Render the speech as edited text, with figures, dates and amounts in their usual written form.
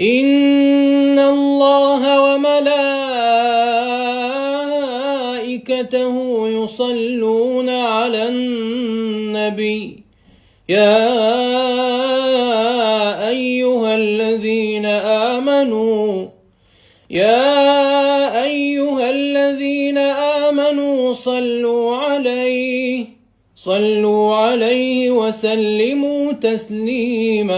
إن الله وملائكته يصلون على النبي يا أيها الذين آمنوا صلوا عليه وسلموا تسليما.